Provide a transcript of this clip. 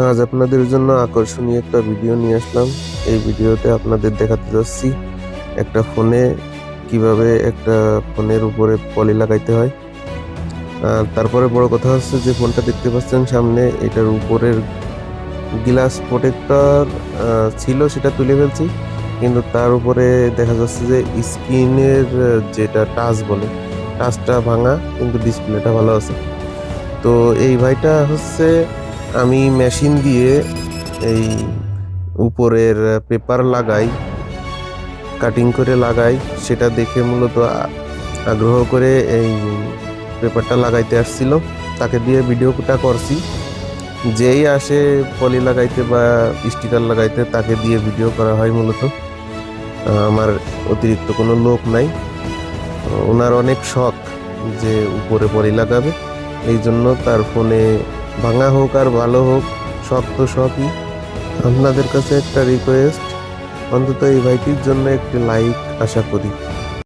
আজ আপনাদের জন্য আকর্ষণীয় একটা ভিডিও নিয়ে আসলাম। এই ভিডিওতে আপনাদের দেখাতে যাচ্ছি একটা ফোনে কিভাবে একটা ফোনের উপরে পলি লাগাইতে হয়। আর তারপরে বড় কথা হচ্ছে যে ফোনটা দেখতে পাচ্ছেন সামনে, এটার উপরের গ্লাস প্রোটেক্টর ছিল, সেটা তুলে ফেলছি। কিন্তু তার উপরে দেখা যাচ্ছে যে স্ক্রিনের যেটা টাচ বলে, টাচটা ভাঙা, কিন্তু ডিসপ্লেটা ভালো আছে। তো এই ভাইটা হচ্ছে, আমি মেশিন দিয়ে এই উপরের পেপার লাগাই, কাটিং করে লাগাই, সেটা দেখে মূলত আগ্রহ করে এই পেপারটা লাগাইতে আসছিল। তাকে দিয়ে ভিডিওটা করছি। যেই আসে পলি লাগাইতে বা স্টিকার লাগাইতে, তাকে দিয়ে ভিডিও করা হয় মূলত। আমার অতিরিক্ত কোনো লোক নাই। ওনার অনেক শখ যে উপরে পলি লাগাবে, এই জন্য তার ফোনে ভাঙা হোক আর ভালো হোক, শখ তো শখই। আপনাদের কাছে একটা রিকোয়েস্ট, অন্তত এই ভাইটির জন্য একটি লাইক আশা করি।